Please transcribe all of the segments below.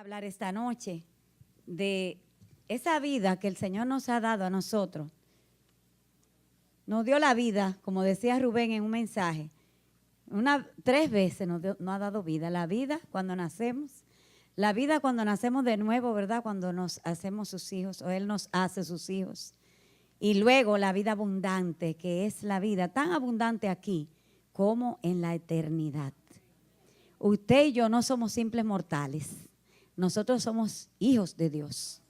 hablar esta noche de esa vida que el Señor nos ha dado a nosotros. Nos dio la vida, como decía Rubén en un mensaje, 3 veces nos ha dado vida. La vida cuando nacemos, la vida cuando nacemos de nuevo, ¿verdad? Cuando nos hacemos sus hijos o Él nos hace sus hijos. Y luego la vida abundante, que es la vida tan abundante aquí como en la eternidad. Usted y yo no somos simples mortales. Nosotros somos hijos de Dios.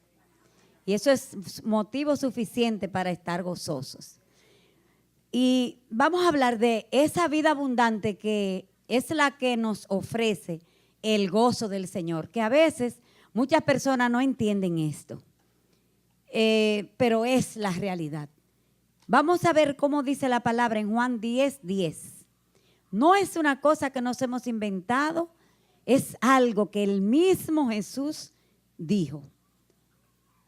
Y eso es motivo suficiente para estar gozosos. Y vamos a hablar de esa vida abundante que es la que nos ofrece el gozo del Señor. Que a veces muchas personas no entienden esto. Pero es la realidad. Vamos a ver cómo dice la palabra en Juan 10:10. No es una cosa que nos hemos inventado, es algo que el mismo Jesús dijo.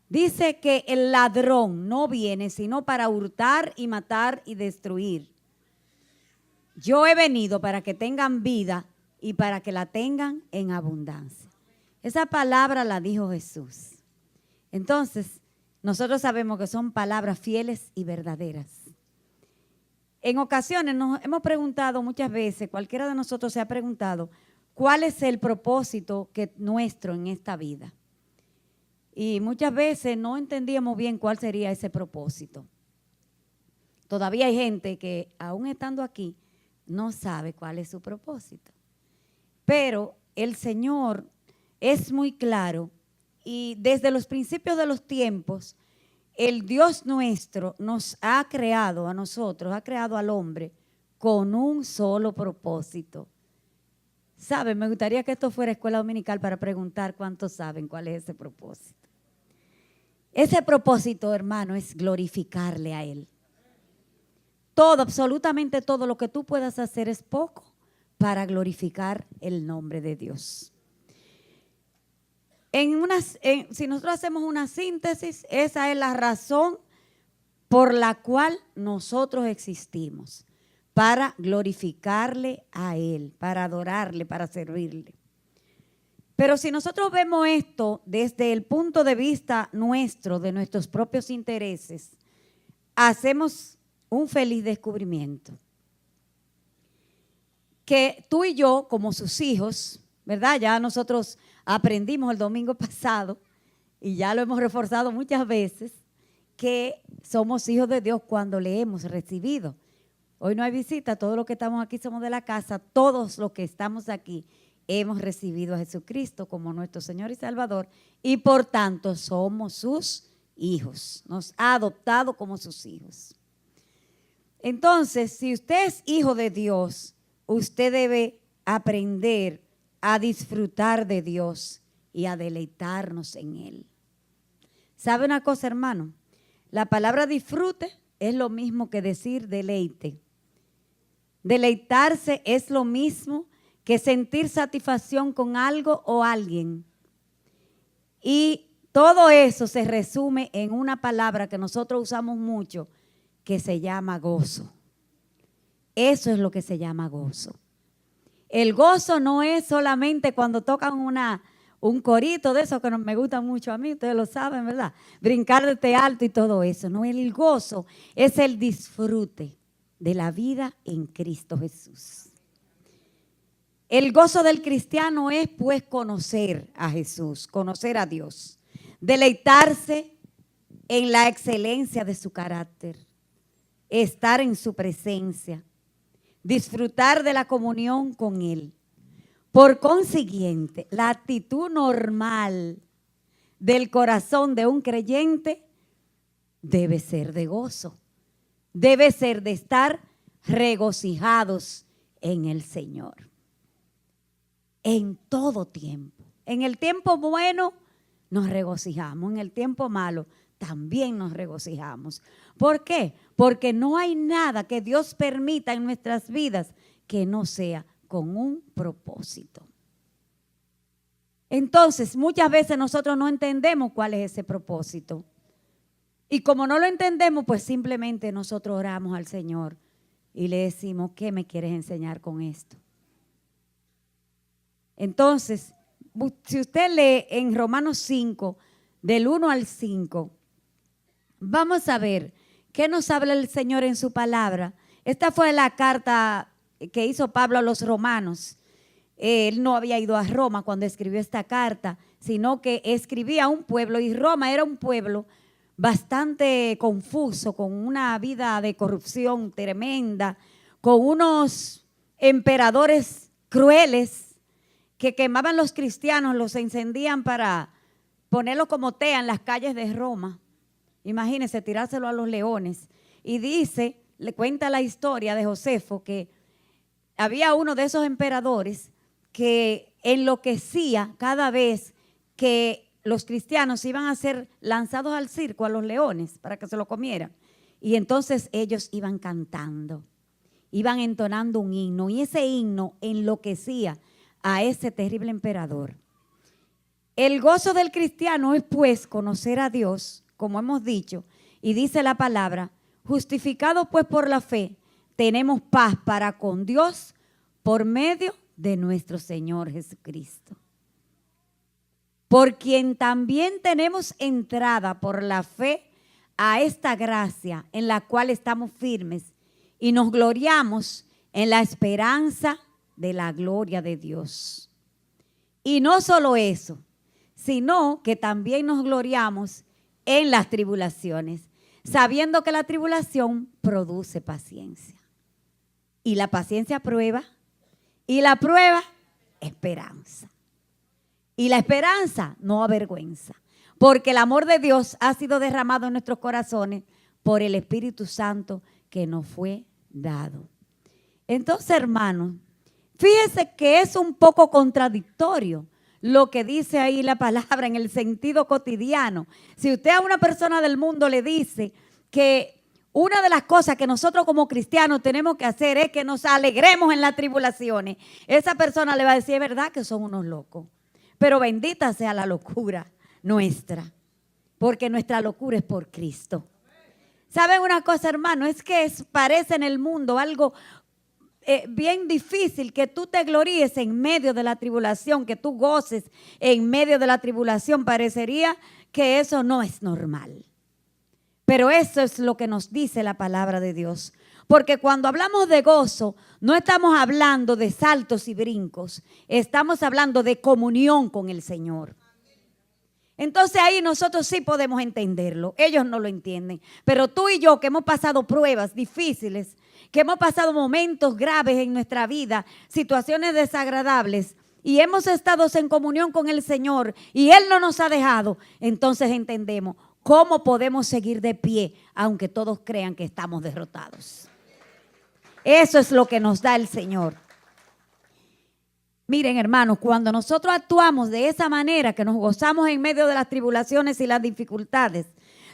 Dice que el ladrón no viene sino para hurtar y matar y destruir. Yo he venido para que tengan vida y para que la tengan en abundancia. Esa palabra la dijo Jesús. Entonces, nosotros sabemos que son palabras fieles y verdaderas. En ocasiones nos hemos preguntado muchas veces, cualquiera de nosotros se ha preguntado, ¿cuál es el propósito nuestro en esta vida? Y muchas veces no entendíamos bien cuál sería ese propósito. Todavía hay gente que, aún estando aquí, no sabe cuál es su propósito. Pero el Señor es muy claro y desde los principios de los tiempos, el Dios nuestro nos ha creado a nosotros, ha creado al hombre con un solo propósito. ¿Saben? Me gustaría que esto fuera escuela dominical para preguntar cuántos saben cuál es ese propósito. Ese propósito, hermano, es glorificarle a Él. Todo, absolutamente todo lo que tú puedas hacer es poco para glorificar el nombre de Dios. Si nosotros hacemos una síntesis, esa es la razón por la cual nosotros existimos, para glorificarle a Él, para adorarle, para servirle. Pero si nosotros vemos esto desde el punto de vista nuestro, de nuestros propios intereses, hacemos un feliz descubrimiento. Que tú y yo, como sus hijos, ¿verdad? Ya nosotros aprendimos el domingo pasado y ya lo hemos reforzado muchas veces, que somos hijos de Dios cuando le hemos recibido. Hoy no hay visita, todos los que estamos aquí somos de la casa, todos los que estamos aquí hemos recibido a Jesucristo como nuestro Señor y Salvador y por tanto somos sus hijos, nos ha adoptado como sus hijos. Entonces, si usted es hijo de Dios, usted debe aprender a disfrutar de Dios y a deleitarnos en Él. ¿Sabe una cosa, hermano? La palabra disfrute es lo mismo que decir deleite. Deleitarse es lo mismo que sentir satisfacción con algo o alguien. Y todo eso se resume en una palabra que nosotros usamos mucho, que se llama gozo. Eso es lo que se llama gozo. El gozo no es solamente cuando tocan un corito de eso que me gusta mucho a mí, ustedes lo saben, ¿verdad? Brincar desde alto y todo eso. No, el gozo es el disfrute de la vida en Cristo Jesús. El gozo del cristiano es pues conocer a Jesús, conocer a Dios, deleitarse en la excelencia de su carácter, estar en su presencia, disfrutar de la comunión con Él. Por consiguiente, la actitud normal del corazón de un creyente debe ser de gozo, debe ser de estar regocijados en el Señor. En todo tiempo. En el tiempo bueno nos regocijamos, en el tiempo malo también nos regocijamos. ¿Por qué? Porque no hay nada que Dios permita en nuestras vidas que no sea con un propósito. Entonces, muchas veces nosotros no entendemos cuál es ese propósito. Y como no lo entendemos, pues simplemente nosotros oramos al Señor y le decimos, ¿qué me quieres enseñar con esto? Entonces, si usted lee en Romanos 5, del 1 al 5, vamos a ver qué nos habla el Señor en su palabra. Esta fue la carta que hizo Pablo a los romanos. Él no había ido a Roma cuando escribió esta carta, sino que escribía a un pueblo, y Roma era un pueblo bastante confuso, con una vida de corrupción tremenda, con unos emperadores crueles que quemaban los cristianos, los encendían para ponerlos como tea en las calles de Roma. Imagínense, tirárselo a los leones. Y dice, le cuenta la historia de Josefo, que había uno de esos emperadores que enloquecía cada vez que los cristianos iban a ser lanzados al circo, a los leones, para que se lo comieran. Y entonces ellos iban cantando, iban entonando un himno, y ese himno enloquecía a ese terrible emperador. El gozo del cristiano es, pues, conocer a Dios, como hemos dicho, y dice la palabra: justificados pues por la fe, tenemos paz para con Dios por medio de nuestro Señor Jesucristo, por quien también tenemos entrada por la fe a esta gracia en la cual estamos firmes y nos gloriamos en la esperanza de la gloria de Dios. Y no solo eso, sino que también nos gloriamos en las tribulaciones, sabiendo que la tribulación produce paciencia. Y la paciencia prueba, y la prueba esperanza. Y la esperanza no avergüenza, porque el amor de Dios ha sido derramado en nuestros corazones por el Espíritu Santo que nos fue dado. Entonces, hermanos, fíjese que es un poco contradictorio lo que dice ahí la palabra en el sentido cotidiano. Si usted a una persona del mundo le dice que una de las cosas que nosotros como cristianos tenemos que hacer es que nos alegremos en las tribulaciones, esa persona le va a decir: es verdad que son unos locos, pero bendita sea la locura nuestra, porque nuestra locura es por Cristo. ¿Saben una cosa, hermano? Es que parece en el mundo algo bien difícil que tú te gloríes en medio de la tribulación, que tú goces en medio de la tribulación. Parecería que eso no es normal. Pero eso es lo que nos dice la palabra de Dios. Porque cuando hablamos de gozo, no estamos hablando de saltos y brincos. Estamos hablando de comunión con el Señor. Entonces ahí nosotros sí podemos entenderlo. Ellos no lo entienden. Pero tú y yo, que hemos pasado pruebas difíciles, que hemos pasado momentos graves en nuestra vida, situaciones desagradables, y hemos estado en comunión con el Señor y Él no nos ha dejado, entonces entendemos cómo podemos seguir de pie aunque todos crean que estamos derrotados. Eso es lo que nos da el Señor. Miren, hermanos, cuando nosotros actuamos de esa manera, que nos gozamos en medio de las tribulaciones y las dificultades,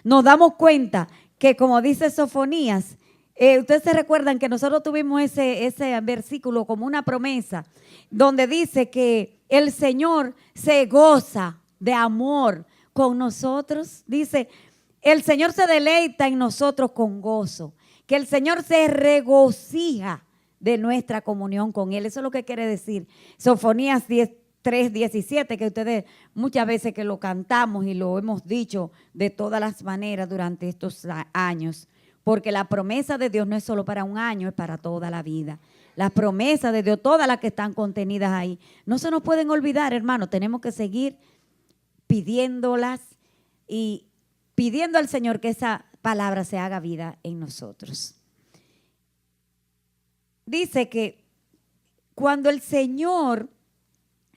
nos damos cuenta que, como dice Sofonías, ustedes se recuerdan que nosotros tuvimos ese versículo como una promesa, donde dice que el Señor se goza de amor con nosotros. Dice, el Señor se deleita en nosotros con gozo, que el Señor se regocija de nuestra comunión con Él. Eso es lo que quiere decir Sofonías 3:17, que ustedes muchas veces que lo cantamos y lo hemos dicho de todas las maneras durante estos años. Porque la promesa de Dios no es solo para un año, es para toda la vida. Las promesas de Dios, todas las que están contenidas ahí, no se nos pueden olvidar, hermano. Tenemos que seguir pidiéndolas y pidiendo al Señor que esa palabra se haga vida en nosotros. Dice que cuando el Señor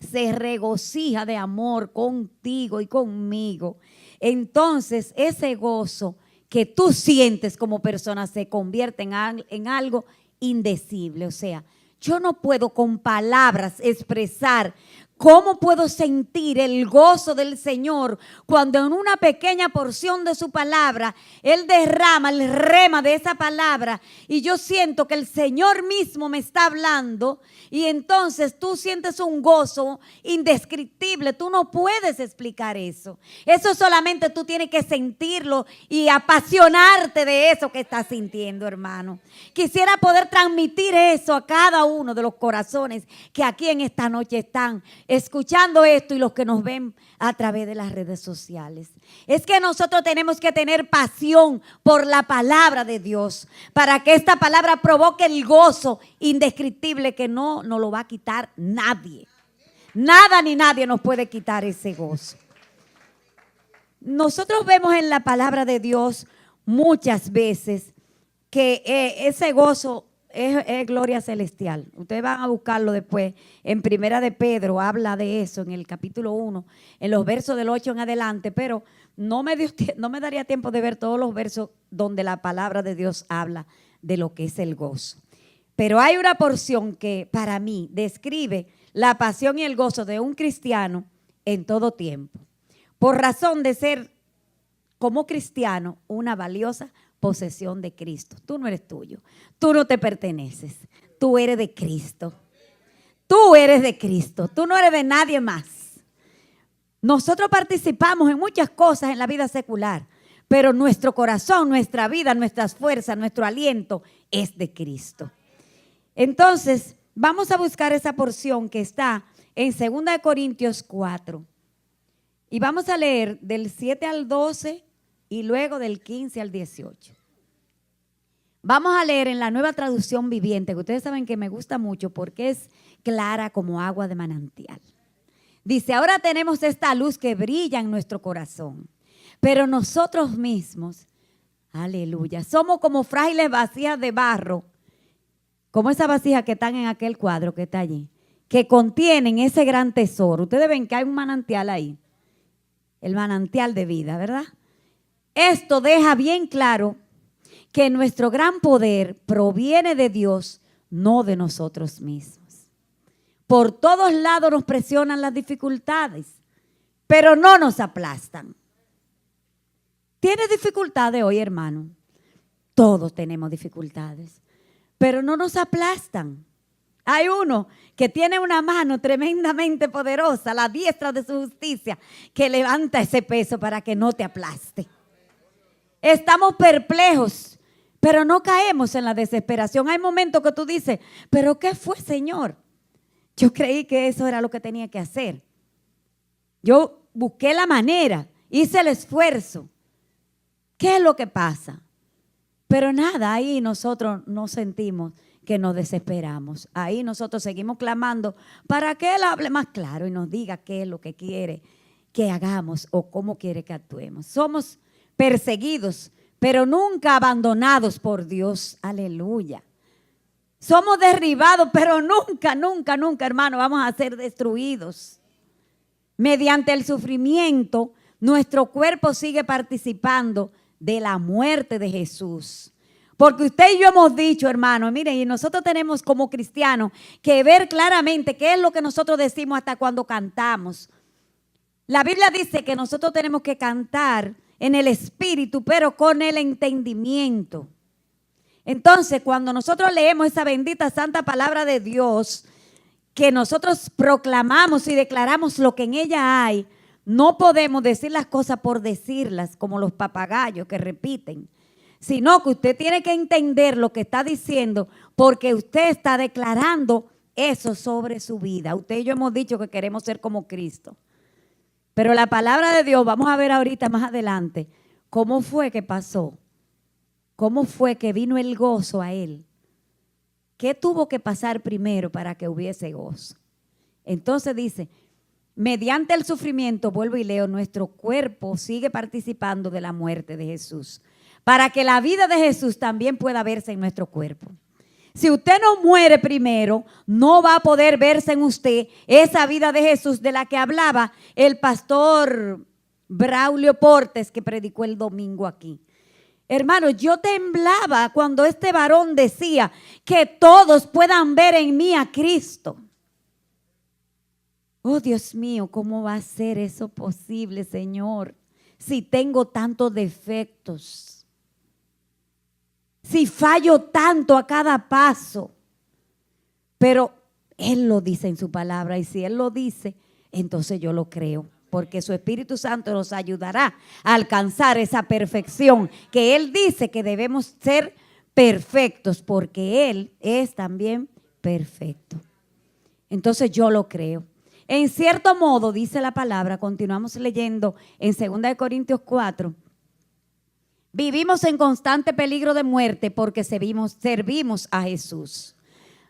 se regocija de amor contigo y conmigo, entonces ese gozo que tú sientes como persona se convierte en algo indecible. O sea, yo no puedo con palabras expresar cómo puedo sentir el gozo del Señor cuando en una pequeña porción de su palabra Él derrama el rema de esa palabra y yo siento que el Señor mismo me está hablando, y entonces tú sientes un gozo indescriptible. Tú no puedes explicar eso. Eso solamente tú tienes que sentirlo y apasionarte de eso que estás sintiendo, hermano. Quisiera poder transmitir eso a cada uno de los corazones que aquí en esta noche están escuchando esto y los que nos ven a través de las redes sociales. Es que nosotros tenemos que tener pasión por la palabra de Dios para que esta palabra provoque el gozo indescriptible que no nos lo va a quitar nadie. Nada ni nadie nos puede quitar ese gozo. Nosotros vemos en la palabra de Dios muchas veces que ese gozo es gloria celestial. Ustedes van a buscarlo después. En Primera de Pedro habla de eso en el capítulo 1, en los versos del 8 en adelante, pero no me daría tiempo de ver todos los versos donde la palabra de Dios habla de lo que es el gozo. Pero hay una porción que para mí describe la pasión y el gozo de un cristiano en todo tiempo, por razón de ser como cristiano una valiosa posesión de Cristo. Tú no eres tuyo, tú no te perteneces, tú eres de Cristo. Tú eres de Cristo, tú no eres de nadie más. Nosotros participamos en muchas cosas en la vida secular, pero nuestro corazón, nuestra vida, nuestras fuerzas, nuestro aliento es de Cristo. Entonces, vamos a buscar esa porción que está en 2 Corintios 4. Y vamos a leer del 7 al 12 y luego del 15 al 18. Vamos a leer en la Nueva Traducción Viviente, que ustedes saben que me gusta mucho porque es clara como agua de manantial. Dice, ahora tenemos esta luz que brilla en nuestro corazón, pero nosotros mismos, aleluya, somos como frágiles vasijas de barro, como esas vasijas que están en aquel cuadro que está allí, que contienen ese gran tesoro. Ustedes ven que hay un manantial ahí, el manantial de vida, ¿verdad? Esto deja bien claro que nuestro gran poder proviene de Dios, no de nosotros mismos. Por todos lados nos presionan las dificultades, pero no nos aplastan. ¿Tienes dificultades hoy, hermano? Todos tenemos dificultades, pero no nos aplastan. Hay uno que tiene una mano tremendamente poderosa, la diestra de su justicia, que levanta ese peso para que no te aplaste. Estamos perplejos, pero no caemos en la desesperación. Hay momentos que tú dices, ¿pero qué fue, Señor? Yo creí que eso era lo que tenía que hacer. Yo busqué la manera, hice el esfuerzo. ¿Qué es lo que pasa? Pero nada, ahí nosotros nos sentimos que nos desesperamos. Ahí nosotros seguimos clamando para que Él hable más claro y nos diga qué es lo que quiere que hagamos o cómo quiere que actuemos. Somos perseguidos, pero nunca abandonados por Dios. Aleluya. Somos derribados, pero nunca, nunca, nunca, hermano, vamos a ser destruidos. Mediante el sufrimiento, nuestro cuerpo sigue participando de la muerte de Jesús. Porque usted y yo hemos dicho, hermano, miren, y nosotros tenemos como cristianos que ver claramente qué es lo que nosotros decimos hasta cuando cantamos. La Biblia dice que nosotros tenemos que cantar en el espíritu, pero con el entendimiento. Entonces, cuando nosotros leemos esa bendita santa palabra de Dios, que nosotros proclamamos y declaramos lo que en ella hay, no podemos decir las cosas por decirlas, como los papagayos que repiten, sino que usted tiene que entender lo que está diciendo, porque usted está declarando eso sobre su vida. Usted y yo hemos dicho que queremos ser como Cristo. Pero la palabra de Dios, vamos a ver ahorita más adelante, cómo fue que pasó, cómo fue que vino el gozo a él. ¿Qué tuvo que pasar primero para que hubiese gozo? Entonces dice, mediante el sufrimiento, vuelvo y leo, nuestro cuerpo sigue participando de la muerte de Jesús, para que la vida de Jesús también pueda verse en nuestro cuerpo. Si usted no muere primero, no va a poder verse en usted esa vida de Jesús de la que hablaba el pastor Braulio Portes, que predicó el domingo aquí. Hermano, yo temblaba cuando este varón decía que todos puedan ver en mí a Cristo. Oh, Dios mío, ¿cómo va a ser eso posible, Señor? Si tengo tantos defectos. Si fallo tanto a cada paso. Pero Él lo dice en su palabra, y si Él lo dice, entonces yo lo creo, porque su Espíritu Santo nos ayudará a alcanzar esa perfección que Él dice que debemos ser perfectos, porque Él es también perfecto. Entonces yo lo creo. En cierto modo, dice la palabra, continuamos leyendo en 2 Corintios 4, vivimos en constante peligro de muerte porque servimos a Jesús,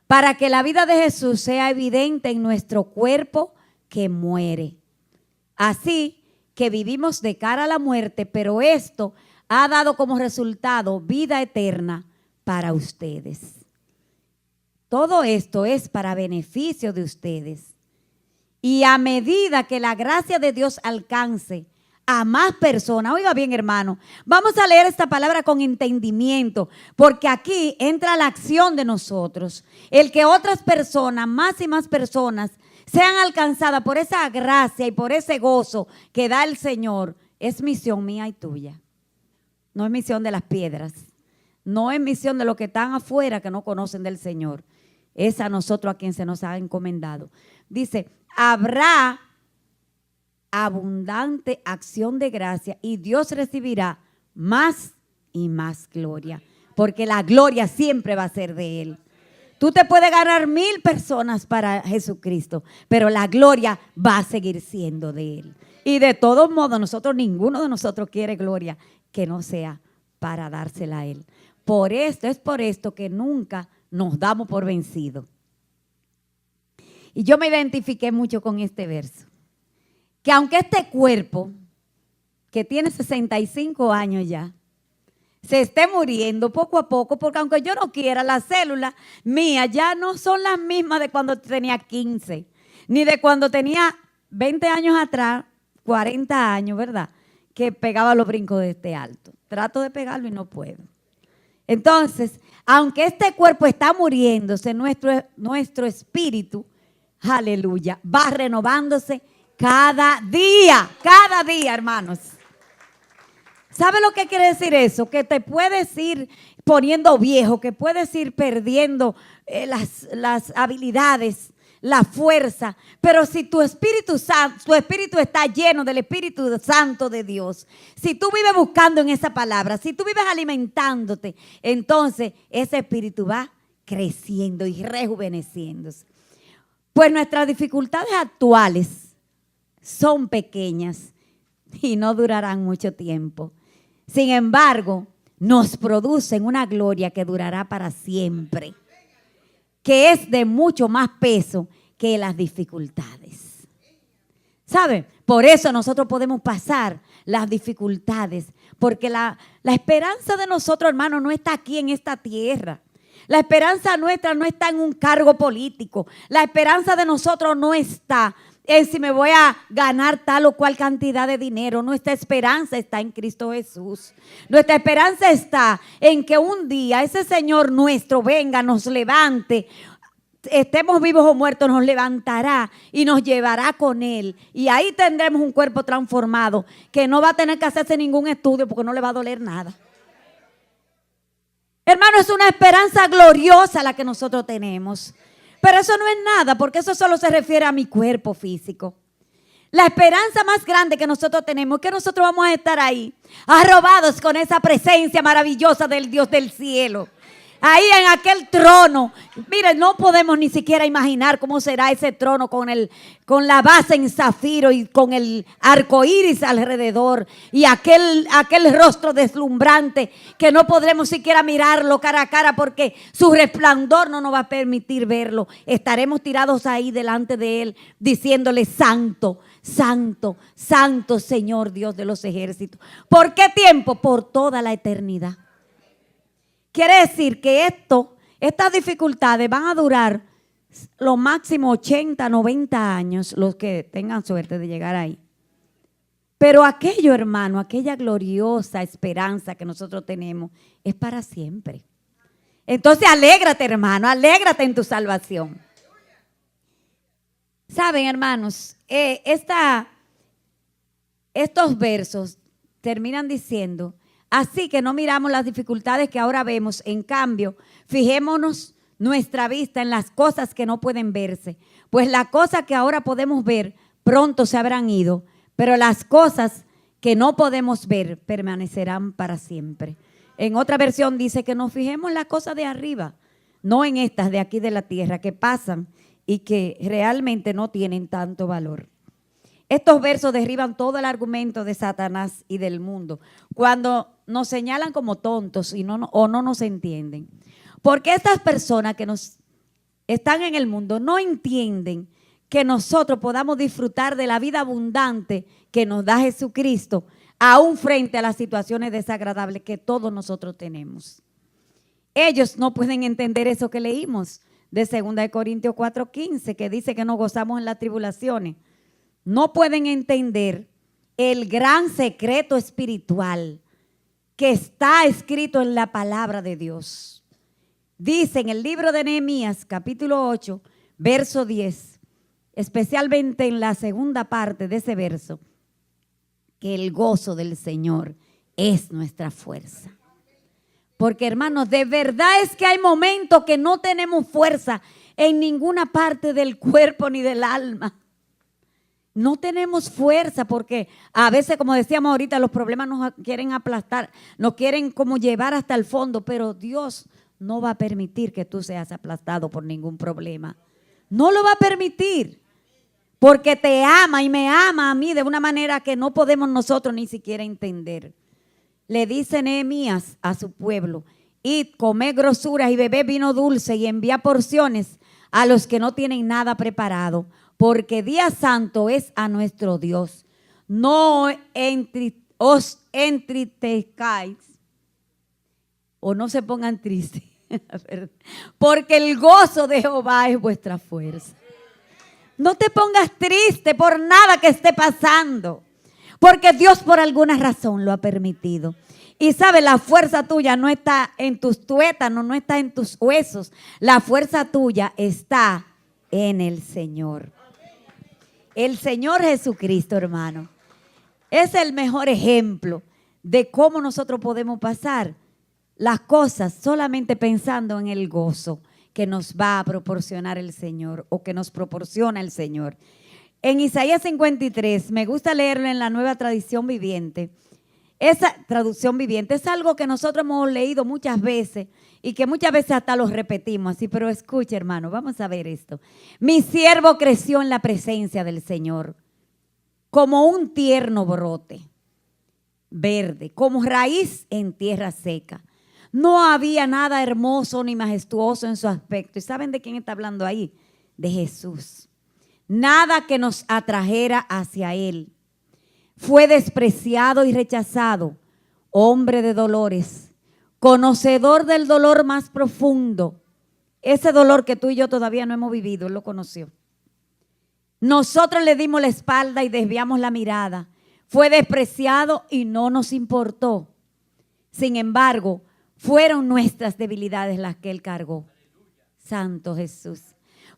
para que la vida de Jesús sea evidente en nuestro cuerpo que muere. Así que vivimos de cara a la muerte, pero esto ha dado como resultado vida eterna para ustedes. Todo esto es para beneficio de ustedes. Y a medida que la gracia de Dios alcance a más personas, oiga bien, hermano, vamos a leer esta palabra con entendimiento, porque aquí entra la acción de nosotros, el que otras personas, más y más personas, sean alcanzadas por esa gracia y por ese gozo que da el Señor, es misión mía y tuya. No es misión de las piedras, no es misión de los que están afuera que no conocen del Señor. Es a nosotros a quien se nos ha encomendado. Dice, habrá abundante acción de gracia y Dios recibirá más y más gloria, porque la gloria siempre va a ser de Él. Tú te puedes ganar 1000 personas para Jesucristo, pero la gloria va a seguir siendo de Él. Y de todos modos, ninguno de nosotros quiere gloria que no sea para dársela a Él. Es por esto que nunca nos damos por vencidos. Y yo me identifiqué mucho con este verso. Que aunque este cuerpo, que tiene 65 años ya, se esté muriendo poco a poco, porque aunque yo no quiera, las células mías ya no son las mismas de cuando tenía 15, ni de cuando tenía 20 años atrás, 40 años, ¿verdad? Que pegaba los brincos de este alto. Trato de pegarlo y no puedo. Entonces, aunque este cuerpo está muriéndose, nuestro espíritu, aleluya, va renovándose cada día, hermanos. ¿Sabe lo que quiere decir eso? Que te puedes ir poniendo viejo, que puedes ir perdiendo las habilidades, la fuerza, pero si tu espíritu está lleno del Espíritu Santo de Dios, si tú vives buscando en esa palabra, si tú vives alimentándote, entonces ese espíritu va creciendo y rejuveneciéndose. Pues nuestras dificultades actuales son pequeñas y no durarán mucho tiempo. Sin embargo, nos producen una gloria que durará para siempre, que es de mucho más peso que las dificultades. ¿Sabe? Por eso nosotros podemos pasar las dificultades, porque la esperanza de nosotros, hermanos, no está aquí en esta tierra. La esperanza nuestra no está en un cargo político. La esperanza de nosotros no está en si me voy a ganar tal o cual cantidad de dinero. Nuestra esperanza está en Cristo Jesús. Nuestra esperanza está en que un día ese Señor nuestro venga, nos levante, estemos vivos o muertos, nos levantará y nos llevará con Él. Y ahí tendremos un cuerpo transformado que no va a tener que hacerse ningún estudio porque no le va a doler nada. Hermano, es una esperanza gloriosa la que nosotros tenemos. Pero eso no es nada, porque eso solo se refiere a mi cuerpo físico. La esperanza más grande que nosotros tenemos es que nosotros vamos a estar ahí, arrobados con esa presencia maravillosa del Dios del cielo. Ahí en aquel trono, miren, no podemos ni siquiera imaginar cómo será ese trono con la base en zafiro y con el arco iris alrededor y aquel rostro deslumbrante que no podremos siquiera mirarlo cara a cara porque su resplandor no nos va a permitir verlo. Estaremos tirados ahí delante de Él diciéndole: Santo, Santo, Santo Señor Dios de los ejércitos. ¿Por qué tiempo? Por toda la eternidad. Quiere decir que estas dificultades van a durar lo máximo 80, 90 años, los que tengan suerte de llegar ahí. Pero aquello, hermano, aquella gloriosa esperanza que nosotros tenemos es para siempre. Entonces alégrate, hermano, alégrate en tu salvación. Saben, hermanos, estos versos terminan diciendo: así que no miramos las dificultades que ahora vemos, en cambio, fijémonos nuestra vista en las cosas que no pueden verse, pues las cosas que ahora podemos ver pronto se habrán ido, pero las cosas que no podemos ver permanecerán para siempre. En otra versión dice que nos fijemos en las cosas de arriba, no en estas de aquí de la tierra que pasan y que realmente no tienen tanto valor. Estos versos derriban todo el argumento de Satanás y del mundo cuando nos señalan como tontos o no nos entienden. Porque estas personas que nos están en el mundo no entienden que nosotros podamos disfrutar de la vida abundante que nos da Jesucristo, aún frente a las situaciones desagradables que todos nosotros tenemos. Ellos no pueden entender eso que leímos de 2 Corintios 4:15, que dice que nos gozamos en las tribulaciones. No pueden entender el gran secreto espiritual que está escrito en la palabra de Dios. Dice en el libro de Nehemías, capítulo 8, verso 10, especialmente en la segunda parte de ese verso, que el gozo del Señor es nuestra fuerza. Porque, hermanos, de verdad es que hay momentos que no tenemos fuerza en ninguna parte del cuerpo ni del alma. No tenemos fuerza porque a veces, como decíamos ahorita, los problemas nos quieren aplastar, nos quieren como llevar hasta el fondo, pero Dios no va a permitir que tú seas aplastado por ningún problema. No lo va a permitir porque te ama y me ama a mí de una manera que no podemos nosotros ni siquiera entender. Le dice Nehemías a su pueblo: id, comed grosuras y bebed vino dulce y envía porciones a los que no tienen nada preparado, porque día santo es a nuestro Dios. No os entristezcáis o no se pongan tristes, porque el gozo de Jehová es vuestra fuerza. No te pongas triste por nada que esté pasando, porque Dios por alguna razón lo ha permitido. Y sabe, la fuerza tuya no está en tus tuétanos, no está en tus huesos. La fuerza tuya está en el Señor. El Señor Jesucristo, hermano, es el mejor ejemplo de cómo nosotros podemos pasar las cosas solamente pensando en el gozo que nos va a proporcionar el Señor o que nos proporciona el Señor. En Isaías 53, me gusta leerlo en la Nueva Traducción Viviente. Esa traducción viviente es algo que nosotros hemos leído muchas veces y que muchas veces hasta lo repetimos así, pero escucha, hermano, vamos a ver esto. Mi siervo creció en la presencia del Señor como un tierno brote verde, como raíz en tierra seca. No había nada hermoso ni majestuoso en su aspecto. ¿Y saben de quién está hablando ahí? De Jesús. Nada que nos atrajera hacia Él. Fue despreciado y rechazado, hombre de dolores, conocedor del dolor más profundo. Ese dolor que tú y yo todavía no hemos vivido, Él lo conoció. Nosotros le dimos la espalda y desviamos la mirada. Fue despreciado y no nos importó. Sin embargo, fueron nuestras debilidades las que Él cargó. Santo Jesús.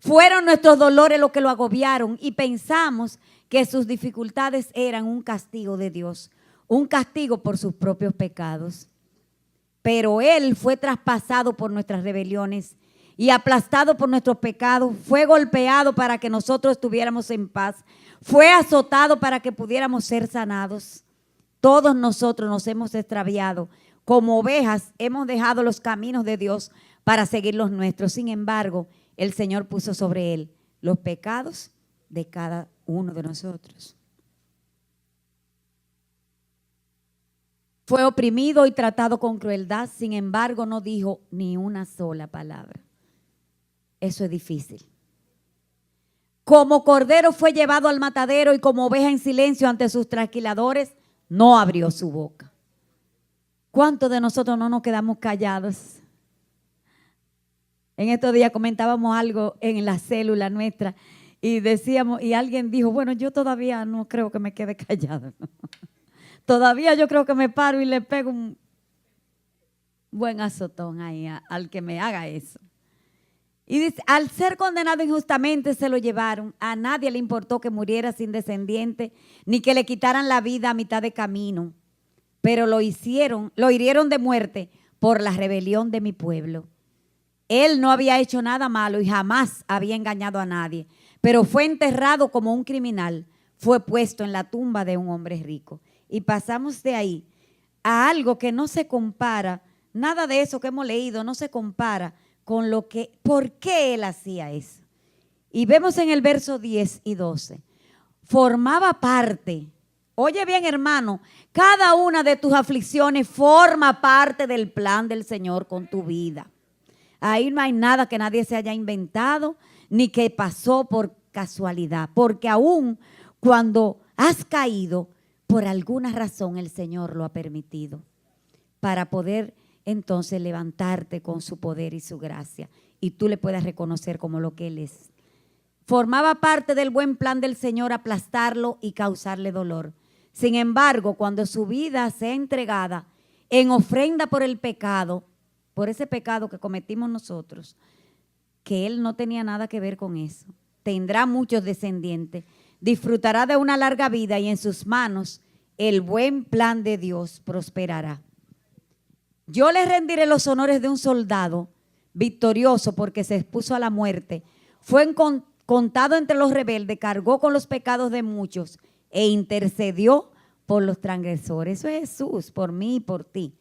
Fueron nuestros dolores los que lo agobiaron y pensamos que sus dificultades eran un castigo de Dios, un castigo por sus propios pecados. Pero Él fue traspasado por nuestras rebeliones y aplastado por nuestros pecados, fue golpeado para que nosotros estuviéramos en paz, fue azotado para que pudiéramos ser sanados. Todos nosotros nos hemos extraviado, como ovejas hemos dejado los caminos de Dios para seguir los nuestros. Sin embargo, el Señor puso sobre Él los pecados de cada uno de nosotros. Fue oprimido y tratado con crueldad, sin embargo no dijo ni una sola palabra. Eso es difícil. Como cordero fue llevado al matadero y como oveja en silencio ante sus trasquiladores, no abrió su boca. ¿Cuántos de nosotros no nos quedamos callados? En estos días comentábamos algo en la célula nuestra y decíamos, y alguien dijo, bueno, yo todavía no creo que me quede callado. Todavía yo creo que me paro y le pego un buen azotón ahí al que me haga eso. Y dice, al ser condenado injustamente se lo llevaron. A nadie le importó que muriera sin descendiente, ni que le quitaran la vida a mitad de camino. Pero lo hirieron de muerte por la rebelión de mi pueblo. Él no había hecho nada malo y jamás había engañado a nadie, pero fue enterrado como un criminal, fue puesto en la tumba de un hombre rico. Y pasamos de ahí a algo que no se compara, nada de eso que hemos leído no se compara con lo que, ¿por qué él hacía eso? Y vemos en el verso 10 y 12, formaba parte, oye bien hermano, cada una de tus aflicciones forma parte del plan del Señor con tu vida. Ahí no hay nada que nadie se haya inventado, ni que pasó por casualidad, porque aún cuando has caído, por alguna razón el Señor lo ha permitido, para poder entonces levantarte con su poder y su gracia, y tú le puedas reconocer como lo que Él es. Formaba parte del buen plan del Señor aplastarlo y causarle dolor. Sin embargo, cuando su vida sea entregada en ofrenda por el pecado, por ese pecado que cometimos nosotros, que Él no tenía nada que ver con eso, tendrá muchos descendientes, disfrutará de una larga vida y en sus manos el buen plan de Dios prosperará. Yo le rendiré los honores de un soldado victorioso porque se expuso a la muerte. Fue contado entre los rebeldes, cargó con los pecados de muchos e intercedió por los transgresores. Eso es Jesús, por mí y por ti.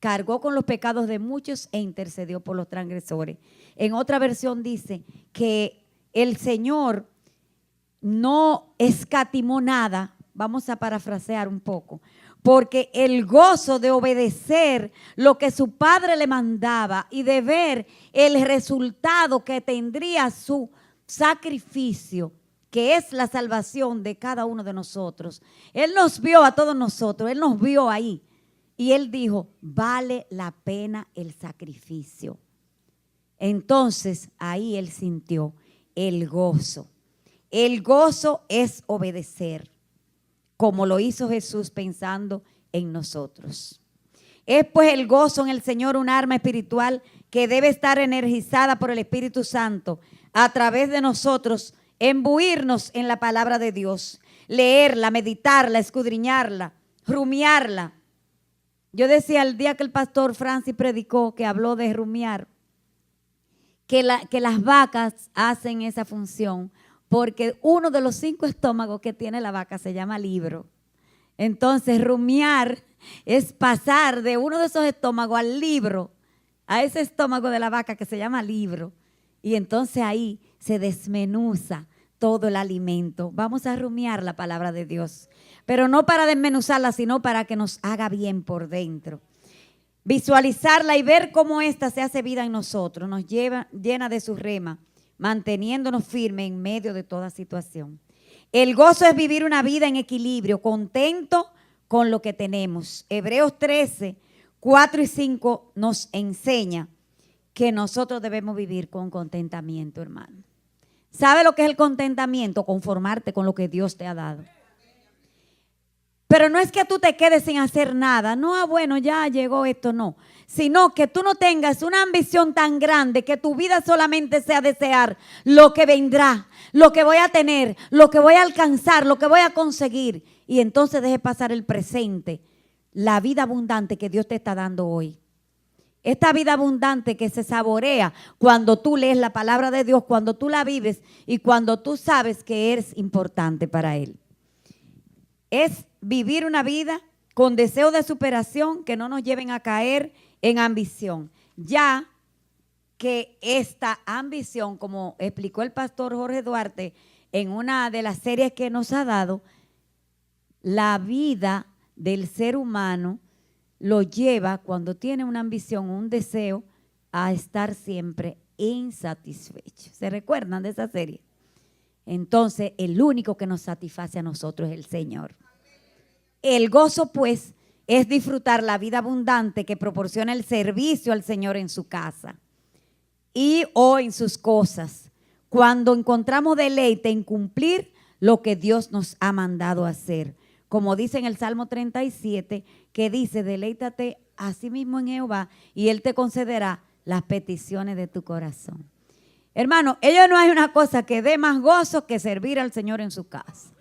Cargó con los pecados de muchos e intercedió por los transgresores. En otra versión dice que el Señor no escatimó nada, vamos a parafrasear un poco, porque el gozo de obedecer lo que su padre le mandaba y de ver el resultado que tendría su sacrificio, que es la salvación de cada uno de nosotros. Él nos vio a todos nosotros, Él nos vio ahí y Él dijo, vale la pena el sacrificio. Entonces ahí Él sintió el gozo. El gozo es obedecer, como lo hizo Jesús pensando en nosotros. Es pues el gozo en el Señor un arma espiritual que debe estar energizada por el Espíritu Santo a través de nosotros, embuirnos en la palabra de Dios, leerla, meditarla, escudriñarla, rumiarla. Yo decía el día que el pastor Francis predicó, que habló de rumiar, que las vacas hacen esa función, porque uno de los 5 estómagos que tiene la vaca se llama libro. Entonces, rumiar es pasar de uno de esos estómagos al libro, a ese estómago de la vaca que se llama libro. Y entonces ahí se desmenuza todo el alimento. Vamos a rumiar la palabra de Dios, pero no para desmenuzarla, sino para que nos haga bien por dentro. Visualizarla y ver cómo ésta se hace vida en nosotros, nos llena de su rema, manteniéndonos firmes en medio de toda situación. El gozo es vivir una vida en equilibrio, contento con lo que tenemos. Hebreos 13, 4 y 5 nos enseña que nosotros debemos vivir con contentamiento, hermano. ¿Sabe lo que es el contentamiento? Conformarte con lo que Dios te ha dado. Pero no es que tú te quedes sin hacer nada. No, bueno, ya llegó esto, no. Sino que tú no tengas una ambición tan grande que tu vida solamente sea desear lo que vendrá, lo que voy a tener, lo que voy a alcanzar, lo que voy a conseguir. Y entonces deje pasar el presente, la vida abundante que Dios te está dando hoy. Esta vida abundante que se saborea cuando tú lees la palabra de Dios, cuando tú la vives y cuando tú sabes que eres importante para Él. Es vivir una vida con deseo de superación que no nos lleven a caer en ambición. Ya que esta ambición, como explicó el pastor Jorge Duarte en una de las series que nos ha dado, la vida del ser humano lo lleva, cuando tiene una ambición, un deseo, a estar siempre insatisfecho. ¿Se recuerdan de esa serie? Entonces, el único que nos satisface a nosotros es el Señor. El gozo, pues, es disfrutar la vida abundante que proporciona el servicio al Señor en su casa y o en sus cosas, cuando encontramos deleite en cumplir lo que Dios nos ha mandado hacer. Como dice en el Salmo 37, que dice, deleítate a sí mismo en Jehová y Él te concederá las peticiones de tu corazón. Hermano, ello no hay una cosa que dé más gozo que servir al Señor en su casa.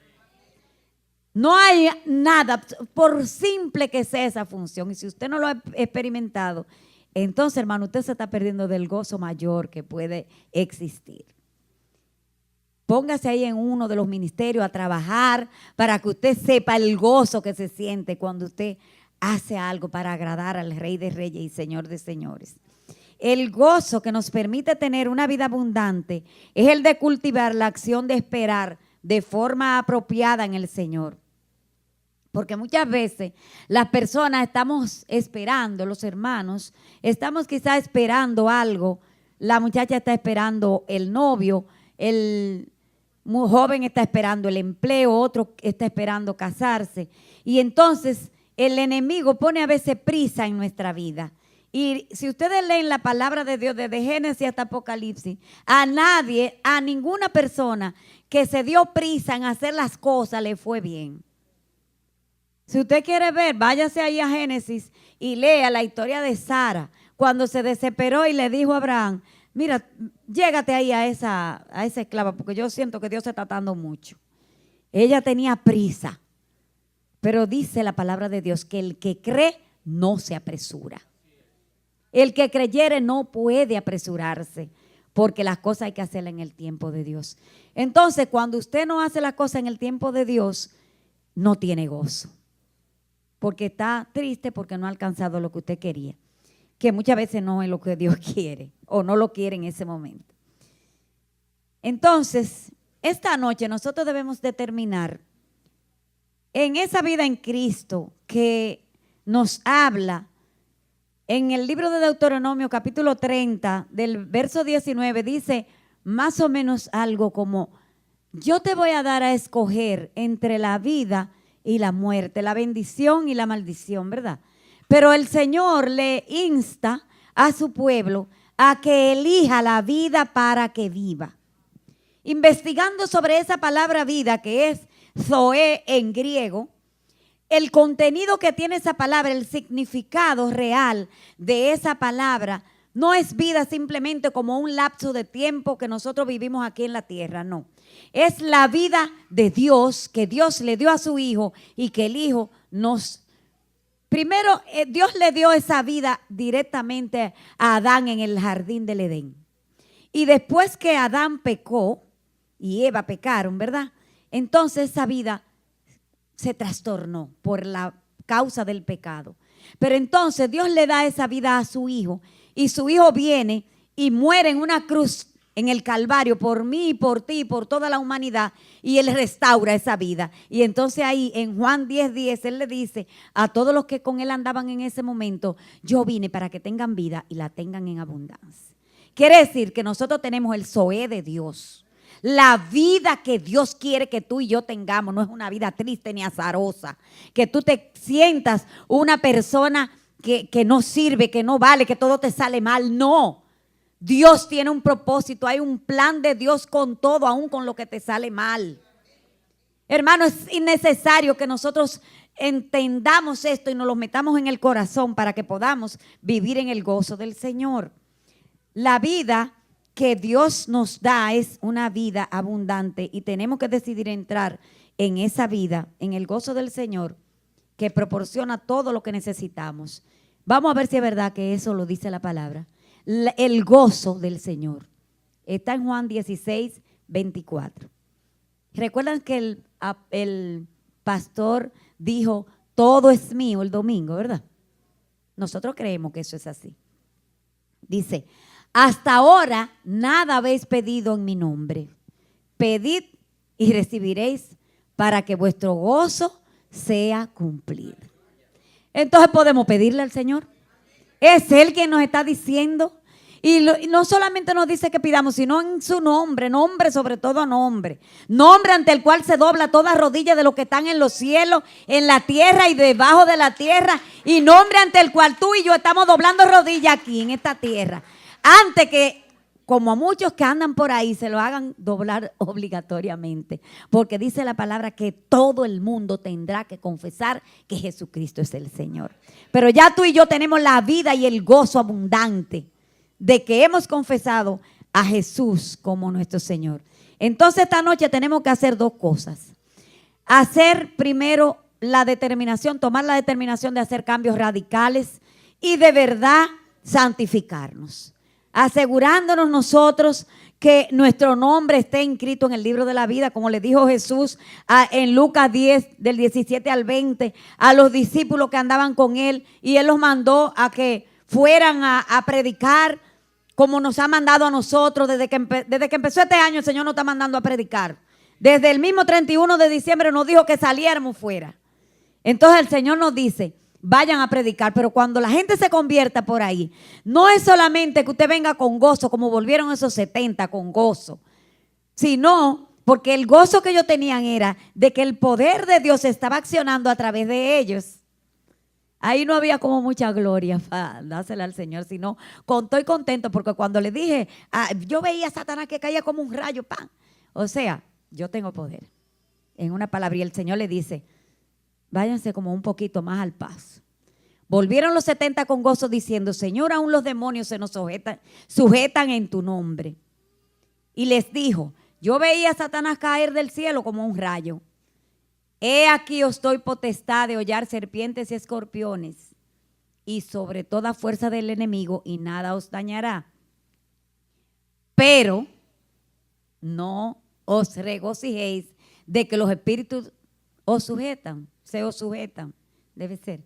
No hay nada, por simple que sea esa función. Y si usted no lo ha experimentado, entonces, hermano, usted se está perdiendo del gozo mayor que puede existir. Póngase ahí en uno de los ministerios a trabajar para que usted sepa el gozo que se siente cuando usted hace algo para agradar al Rey de Reyes y Señor de Señores. el gozo que nos permite tener una vida abundante es el de cultivar la acción de esperar de forma apropiada en el Señor. Porque muchas veces las personas estamos esperando, los hermanos, estamos quizás esperando algo. La muchacha está esperando el novio, el muy joven está esperando el empleo, otro está esperando casarse. Y entonces el enemigo pone a veces prisa en nuestra vida. Y si ustedes leen la palabra de Dios desde Génesis hasta Apocalipsis, a nadie, a ninguna persona que se dio prisa en hacer las cosas le fue bien. Si usted quiere ver, váyase ahí a Génesis y lea la historia de Sara, cuando se desesperó y le dijo a Abraham, mira, llégate ahí a esa esclava, porque yo siento que Dios se está tratando mucho. Ella tenía prisa, pero dice la palabra de Dios que el que cree no se apresura. El que creyere no puede apresurarse, porque las cosas hay que hacerlas en el tiempo de Dios. Entonces, cuando usted no hace las cosas en el tiempo de Dios, no tiene gozo. Porque está triste porque no ha alcanzado lo que usted quería, que muchas veces no es lo que Dios quiere o no lo quiere en ese momento. Entonces, esta noche nosotros debemos determinar en esa vida en Cristo que nos habla en el libro de Deuteronomio capítulo 30 del verso 19, dice más o menos algo como: yo te voy a dar a escoger entre la vida y la muerte, la bendición y la maldición, ¿verdad? Pero el Señor le insta a su pueblo a que elija la vida para que viva. Investigando sobre esa palabra vida, que es zoe en griego, el contenido que tiene esa palabra, el significado real de esa palabra, no es vida simplemente como un lapso de tiempo que nosotros vivimos aquí en la tierra, no. Es la vida de Dios, que Dios le dio a su Hijo y que el Hijo nos... Primero, Dios le dio esa vida directamente a Adán en el jardín del Edén. Y después que Adán pecó y Eva pecaron, ¿verdad? Entonces esa vida se trastornó por la causa del pecado. Pero entonces Dios le da esa vida a su Hijo y su Hijo viene y muere en una cruz en el Calvario por mí, por ti, por toda la humanidad, y Él restaura esa vida. Y entonces ahí en Juan 10:10 Él le dice a todos los que con Él andaban en ese momento: yo vine para que tengan vida y la tengan en abundancia. Quiere decir que nosotros tenemos el zoe de Dios. La vida que Dios quiere que tú y yo tengamos no es una vida triste ni azarosa, que tú te sientas una persona que no sirve, que no vale, que todo te sale mal. No, Dios tiene un propósito, hay un plan de Dios con todo, aún con lo que te sale mal. Hermano, es innecesario que nosotros entendamos esto y nos lo metamos en el corazón para que podamos vivir en el gozo del Señor. La vida que Dios nos da es una vida abundante y tenemos que decidir entrar en esa vida, en el gozo del Señor, que proporciona todo lo que necesitamos. Vamos a ver si es verdad que eso lo dice la palabra. El gozo del Señor está en Juan 16:24. ¿Recuerdan que el pastor dijo: todo es mío el domingo, verdad? Nosotros creemos que eso es así. Dice: hasta ahora nada habéis pedido en mi nombre. Pedid y recibiréis, para que vuestro gozo sea cumplido. Entonces podemos pedirle al Señor. Es Él quien nos está diciendo. Y no solamente nos dice que pidamos, sino en su nombre, nombre sobre todo nombre. Nombre ante el cual se dobla toda rodilla de los que están en los cielos, en la tierra y debajo de la tierra. Y nombre ante el cual tú y yo estamos doblando rodillas aquí en esta tierra. Antes que, como a muchos que andan por ahí, se lo hagan doblar obligatoriamente. Porque dice la palabra que todo el mundo tendrá que confesar que Jesucristo es el Señor. Pero ya tú y yo tenemos la vida y el gozo abundante de que hemos confesado a Jesús como nuestro Señor. Entonces esta noche tenemos que hacer dos cosas. Hacer primero la determinación, tomar la determinación de hacer cambios radicales y de verdad santificarnos. Asegurándonos nosotros que nuestro nombre esté inscrito en el libro de la vida, como le dijo Jesús en Lucas 10, del 17 al 20, a los discípulos que andaban con Él, y Él los mandó a que fueran a predicar como nos ha mandado a nosotros. Desde que empezó este año el Señor nos está mandando a predicar. Desde el mismo 31 de diciembre nos dijo que saliéramos fuera. Entonces el Señor nos dice, vayan a predicar, pero cuando la gente se convierta por ahí, no es solamente que usted venga con gozo, como volvieron esos 70 con gozo, sino porque el gozo que ellos tenían era de que el poder de Dios estaba accionando a través de ellos. Ahí no había como mucha gloria para dársela al Señor, sino estoy contento porque cuando le dije, yo veía a Satanás que caía como un rayo, ¡pam! O sea, yo tengo poder. En una palabra, y el Señor le dice, váyanse como un poquito más al paso. Volvieron los 70 con gozo diciendo, Señor, aún los demonios se nos sujetan en tu nombre. Y les dijo, yo veía a Satanás caer del cielo como un rayo. He aquí os doy potestad de hollar serpientes y escorpiones y sobre toda fuerza del enemigo y nada os dañará. Pero no os regocijéis de que los espíritus os sujetan, debe ser.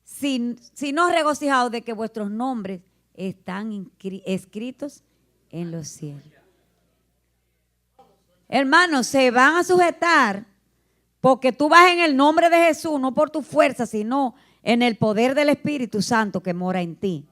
Si no regocijaos de que vuestros nombres están escritos en los cielos. Hermanos, se van a sujetar porque tú vas en el nombre de Jesús, no por tu fuerza, sino en el poder del Espíritu Santo que mora en ti.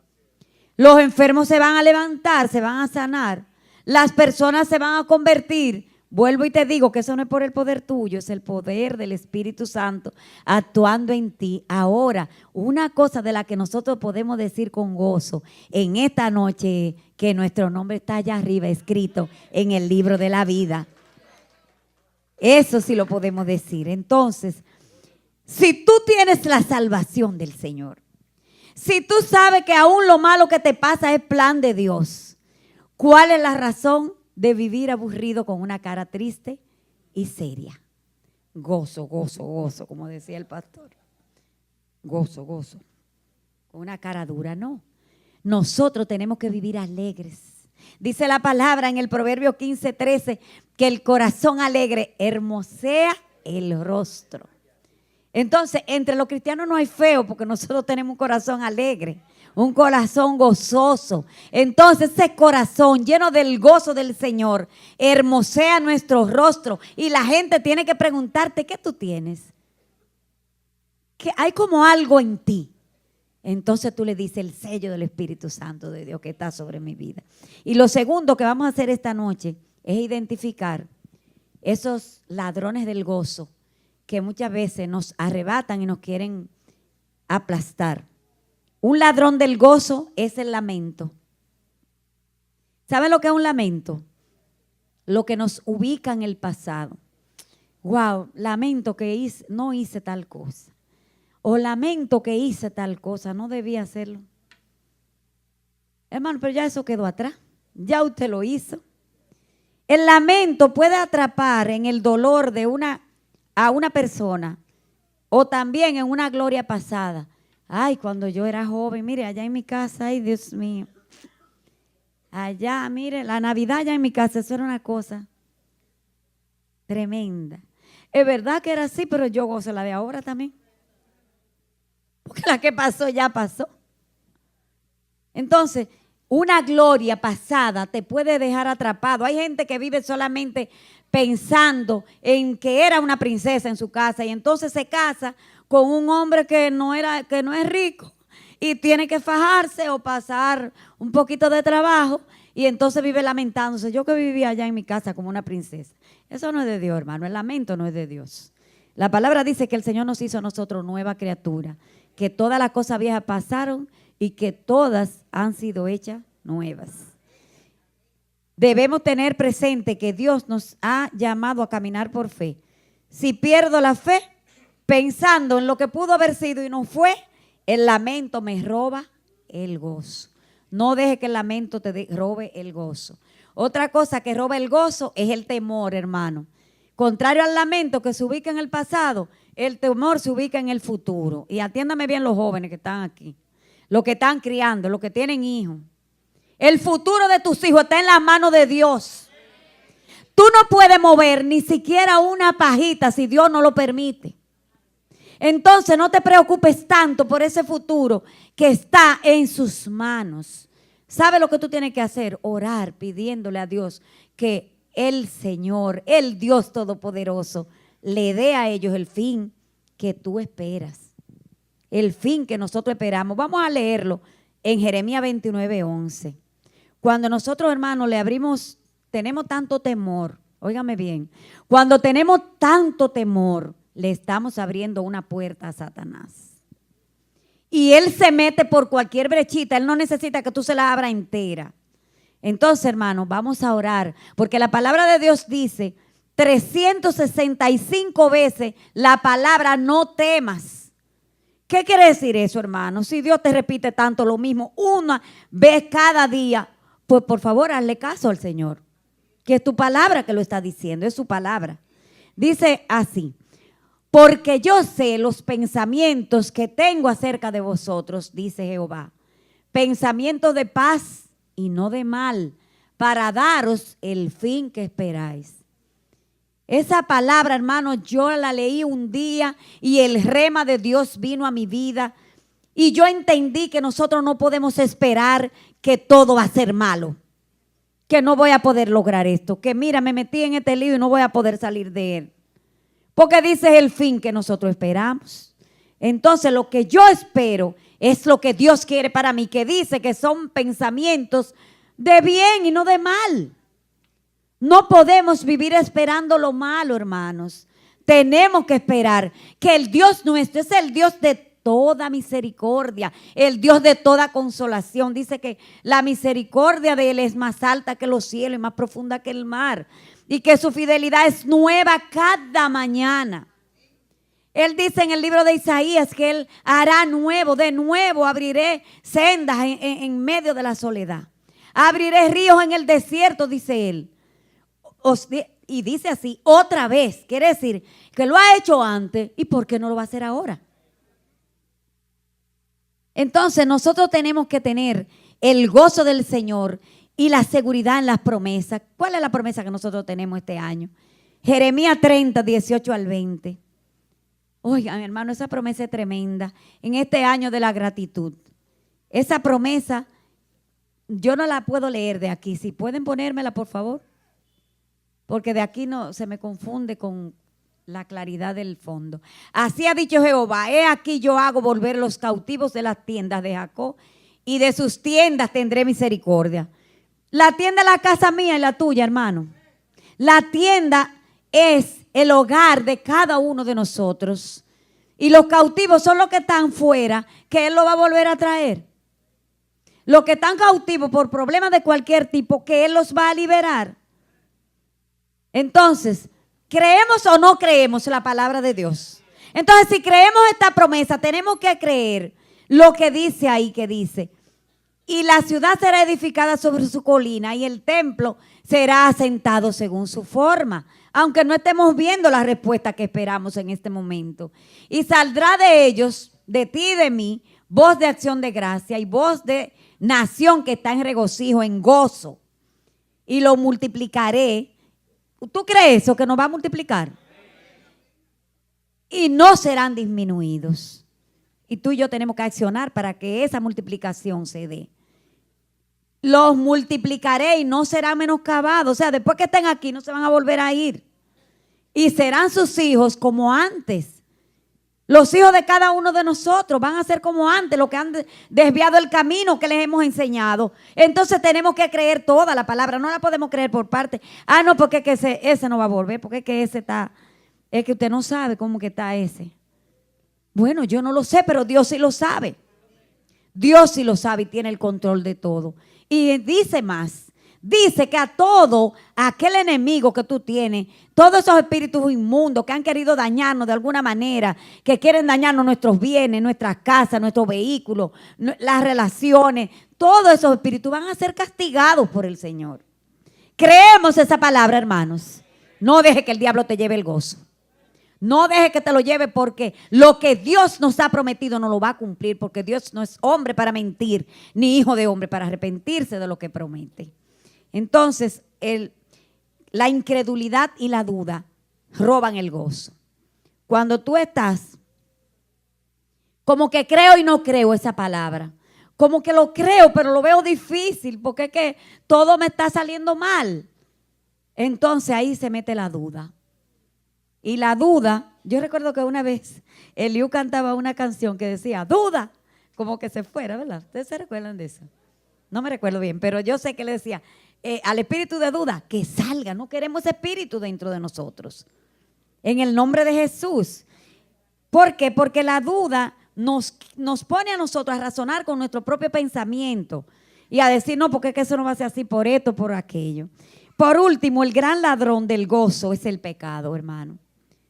Los enfermos se van a levantar, se van a sanar. Las personas se van a convertir. Vuelvo y te digo que eso no es por el poder tuyo, es el poder del Espíritu Santo actuando en ti. Ahora, una cosa de la que nosotros podemos decir con gozo en esta noche, que nuestro nombre está allá arriba escrito en el libro de la vida. Eso sí lo podemos decir. Entonces, si tú tienes la salvación del Señor, si tú sabes que aún lo malo que te pasa es plan de Dios, ¿cuál es la razón de vivir aburrido con una cara triste y seria? Gozo, gozo, gozo, como decía el pastor. Gozo, gozo. Con una cara dura, no. Nosotros tenemos que vivir alegres. Dice la palabra en el Proverbio 15:13 que el corazón alegre hermosea el rostro. Entonces, entre los cristianos no hay feo porque nosotros tenemos un corazón alegre, un corazón gozoso. Entonces, ese corazón lleno del gozo del Señor hermosea nuestro rostro y la gente tiene que preguntarte, ¿qué tú tienes? Que hay como algo en ti. Entonces tú le dices el sello del Espíritu Santo de Dios que está sobre mi vida. Y lo segundo que vamos a hacer esta noche es identificar esos ladrones del gozo que muchas veces nos arrebatan y nos quieren aplastar. Un ladrón del gozo es el lamento. ¿Saben lo que es un lamento? Lo que nos ubica en el pasado. Wow, lamento que no hice tal cosa. O lamento que hice tal cosa, no debía hacerlo. Hermano, pero ya eso quedó atrás. Ya usted lo hizo. El lamento puede atrapar en el dolor a una persona o también en una gloria pasada. Ay, cuando yo era joven, mire, allá en mi casa, ay, Dios mío. Allá, mire, la Navidad allá en mi casa, eso era una cosa tremenda. Es verdad que era así, pero yo gozo la de ahora también. Porque la que pasó ya pasó. Entonces, una gloria pasada te puede dejar atrapado. Hay gente que vive solamente pensando en que era una princesa en su casa y entonces se casa con un hombre que no es rico y tiene que fajarse o pasar un poquito de trabajo y entonces vive lamentándose. Yo que vivía allá en mi casa como una princesa. Eso no es de Dios, hermano. El lamento no es de Dios. La palabra dice que el Señor nos hizo a nosotros nueva criatura, que todas las cosas viejas pasaron y que todas han sido hechas nuevas. Debemos tener presente que Dios nos ha llamado a caminar por fe. Si pierdo la fe, pensando en lo que pudo haber sido y no fue, el lamento me roba el gozo. No deje que el lamento te robe el gozo. Otra cosa que roba el gozo es el temor, hermano. Contrario al lamento que se ubica en el pasado, el temor se ubica en el futuro. Y atiéndame bien los jóvenes que están aquí, los que están criando, los que tienen hijos. El futuro de tus hijos está en las manos de Dios. Tú no puedes mover ni siquiera una pajita si Dios no lo permite. Entonces no te preocupes tanto por ese futuro que está en sus manos. ¿Sabe lo que tú tienes que hacer? Orar, pidiéndole a Dios que el Señor, el Dios Todopoderoso, le dé a ellos el fin que tú esperas. El fin que nosotros esperamos. Vamos a leerlo en Jeremías 29:11. Cuando nosotros, hermanos, le abrimos, tenemos tanto temor, óigame bien, cuando tenemos tanto temor, le estamos abriendo una puerta a Satanás. Y él se mete por cualquier brechita, él no necesita que tú se la abra entera. Entonces, hermanos, vamos a orar, porque la palabra de Dios dice 365 veces la palabra no temas. ¿Qué quiere decir eso, hermano? Si Dios te repite tanto lo mismo una vez cada día, pues por favor hazle caso al Señor, que es tu palabra que lo está diciendo, es su palabra. Dice así: porque yo sé los pensamientos que tengo acerca de vosotros, dice Jehová, pensamientos de paz y no de mal, para daros el fin que esperáis. Esa palabra, hermano, yo la leí un día y el rema de Dios vino a mi vida y yo entendí que nosotros no podemos esperar que todo va a ser malo, que no voy a poder lograr esto, que mira, me metí en este lío y no voy a poder salir de él. Porque dice el fin que nosotros esperamos. Entonces lo que yo espero es lo que Dios quiere para mí, que dice que son pensamientos de bien y no de mal. No podemos vivir esperando lo malo, hermanos. Tenemos que esperar que el Dios nuestro es el Dios de toda misericordia, el Dios de toda consolación. Dice que la misericordia de Él es más alta que los cielos y más profunda que el mar, y que su fidelidad es nueva cada mañana. Él dice en el libro de Isaías que Él hará nuevo, de nuevo abriré sendas en medio de la soledad. Abriré ríos en el desierto, dice Él. Y dice así, otra vez, quiere decir que lo ha hecho antes, ¿y por qué no lo va a hacer ahora? Entonces nosotros tenemos que tener el gozo del Señor y la seguridad en las promesas. ¿Cuál es la promesa que nosotros tenemos este año? Jeremías 30, 18 al 20. Oigan, hermano, esa promesa es tremenda en este año de la gratitud. Esa promesa, yo no la puedo leer de aquí. Si pueden ponérmela, por favor. Porque de aquí no se me confunde con la claridad del fondo. Así ha dicho Jehová: he aquí yo hago volver los cautivos de las tiendas de Jacob, y de sus tiendas tendré misericordia. La tienda es la casa mía y la tuya, hermano. La tienda es el hogar de cada uno de nosotros. Y los cautivos son los que están fuera, que Él lo va a volver a traer. Los que están cautivos por problemas de cualquier tipo, que Él los va a liberar. Entonces, ¿creemos o no creemos la palabra de Dios? Entonces, si creemos esta promesa, tenemos que creer lo que dice ahí, que dice: y la ciudad será edificada sobre su colina, y el templo será asentado según su forma. Aunque no estemos viendo la respuesta que esperamos en este momento. Y saldrá de ellos, de ti y de mí, voz de acción de gracia y voz de nación que está en regocijo, en gozo. Y lo multiplicaré. ¿Tú crees eso, que nos va a multiplicar? Y no serán disminuidos. Y tú y yo tenemos que accionar para que esa multiplicación se dé. Los multiplicaré y no serán menoscabados. O sea, después que estén aquí no se van a volver a ir. Y serán sus hijos como antes. Los hijos de cada uno de nosotros van a ser como antes, los que han desviado el camino que les hemos enseñado. Entonces tenemos que creer toda la palabra, no la podemos creer por parte. Ah, no, porque es que ese no va a volver, porque es que ese está, es que usted no sabe cómo que está ese. Bueno, yo no lo sé, pero Dios sí lo sabe. Dios sí lo sabe y tiene el control de todo. Y dice más. Dice que a todo aquel enemigo que tú tienes, todos esos espíritus inmundos que han querido dañarnos de alguna manera, que quieren dañarnos nuestros bienes, nuestras casas, nuestros vehículos, las relaciones, todos esos espíritus van a ser castigados por el Señor. Creemos esa palabra, hermanos. No deje que el diablo te lleve el gozo. No deje que te lo lleve, porque lo que Dios nos ha prometido no lo va a cumplir, porque Dios no es hombre para mentir, ni hijo de hombre para arrepentirse de lo que promete. Entonces, la incredulidad y la duda roban el gozo. Cuando tú estás como que creo y no creo esa palabra, como que lo creo, pero lo veo difícil porque es que todo me está saliendo mal. Entonces ahí se mete la duda. Y la duda, yo recuerdo que una vez Eliú cantaba una canción que decía, duda, como que se fuera, ¿verdad? ¿Ustedes se recuerdan de eso? No me recuerdo bien, pero yo sé que le decía, al espíritu de duda, que salga, no queremos espíritu dentro de nosotros. En el nombre de Jesús. ¿Por qué? Porque la duda nos pone a nosotros a razonar con nuestro propio pensamiento y a decir, no, porque es que eso no va a ser así por esto, por aquello. Por último, el gran ladrón del gozo es el pecado, hermano.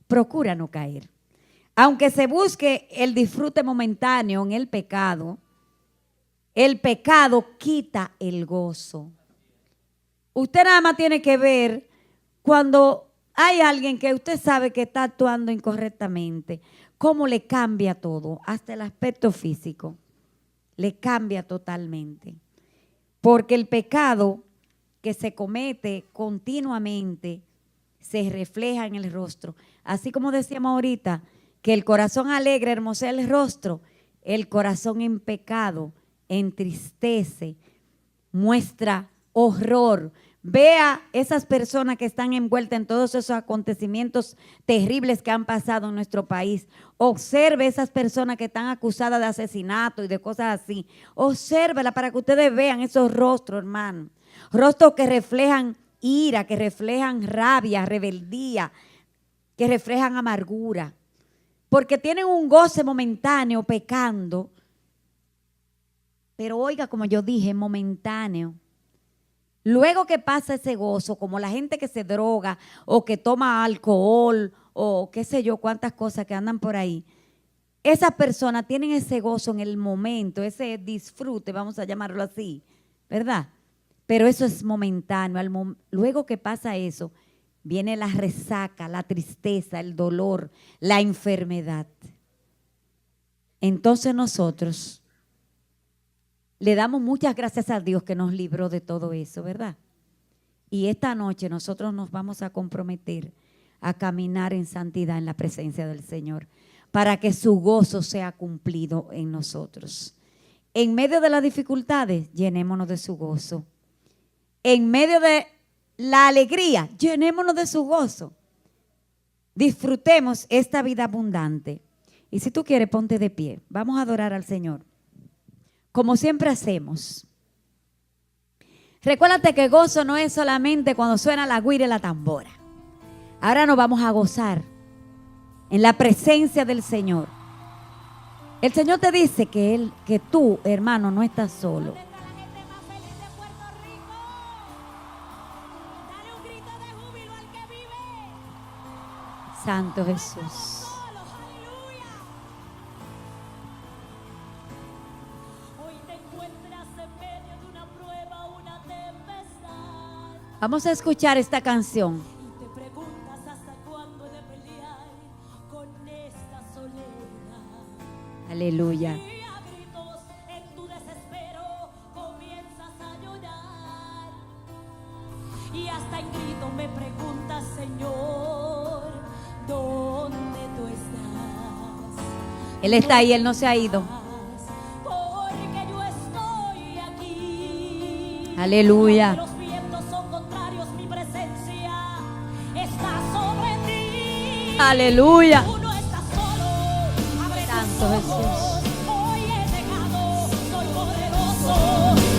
Procura no caer. Aunque se busque el disfrute momentáneo en el pecado quita el gozo. Usted nada más tiene que ver cuando hay alguien que usted sabe que está actuando incorrectamente, cómo le cambia todo, hasta el aspecto físico. Le cambia totalmente. Porque el pecado que se comete continuamente se refleja en el rostro. Así como decíamos ahorita, que el corazón alegre hermosea el rostro, el corazón en pecado entristece, muestra horror. Vea esas personas que están envueltas en todos esos acontecimientos terribles que han pasado en nuestro país. Observe esas personas que están acusadas de asesinato y de cosas así. Obsérvela para que ustedes vean esos rostros, hermano. Rostros que reflejan ira, que reflejan rabia, rebeldía, que reflejan amargura. Porque tienen un goce momentáneo pecando. Pero oiga, como yo dije, momentáneo. Luego que pasa ese gozo, como la gente que se droga o que toma alcohol o qué sé yo, cuántas cosas que andan por ahí, esas personas tienen ese gozo en el momento, ese disfrute, vamos a llamarlo así, ¿verdad? Pero eso es momentáneo. Luego que pasa eso, viene la resaca, la tristeza, el dolor, la enfermedad. Entonces nosotros le damos muchas gracias a Dios que nos libró de todo eso, ¿verdad? Y esta noche nosotros nos vamos a comprometer a caminar en santidad en la presencia del Señor para que su gozo sea cumplido en nosotros. En medio de las dificultades, llenémonos de su gozo. En medio de la alegría, llenémonos de su gozo. Disfrutemos esta vida abundante. Y si tú quieres, ponte de pie. Vamos a adorar al Señor, como siempre hacemos. Recuérdate que gozo no es solamente cuando suena la güira y la tambora. Ahora nos vamos a gozar en la presencia del Señor. El Señor te dice que tú, hermano, no estás solo. Santo Jesús. Vamos a escuchar esta canción. Y te preguntas hasta cuándo he de pelear con esta soledad. Aleluya. Y a gritos en tu desespero comienzas a llorar. Y hasta en grito me preguntas, Señor, ¿dónde tú estás? Él está ahí, Él no se ha ido. Porque yo estoy aquí. Aleluya. Aleluya. Tú no estás solo. Abre Santo tus Jesús. ojos. Hoy he llegado, soy poderoso.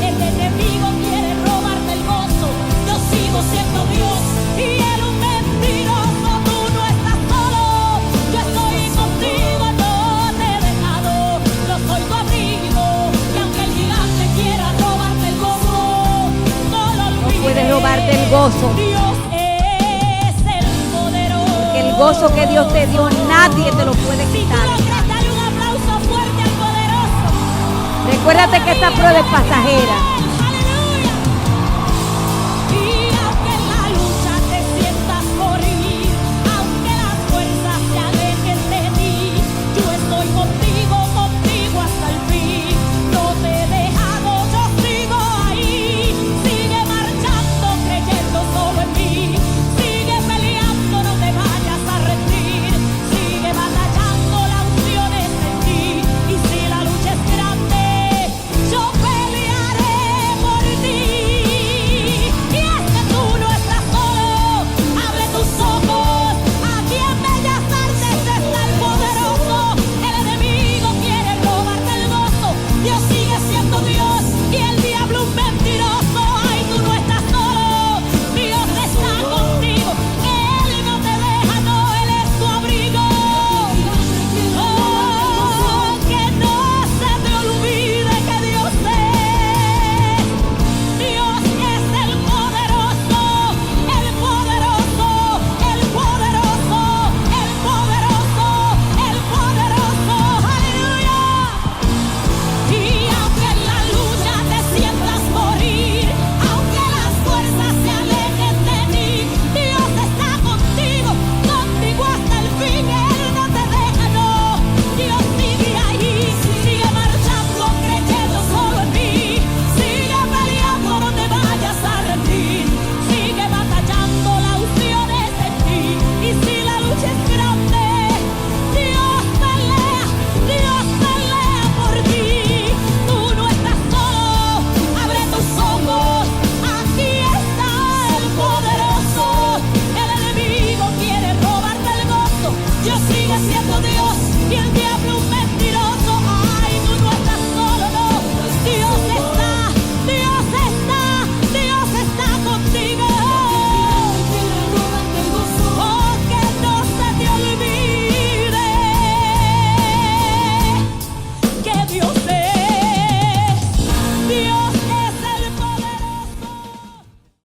El enemigo quiere robarte el gozo. Yo sigo siendo Dios y él un mentiroso. Tú no estás solo. Yo estoy contigo, no te he dejado. Yo soy tu abrigo. Y aunque el gigante quiera robarte el gozo, no lo olvides. No puede robarte el gozo. Dios es el poderoso. El gozo que Dios te dio, nadie te lo puede Si tú quitar. lo crees, dale un aplauso fuerte al poderoso. Recuérdate que esta prueba es pasajera.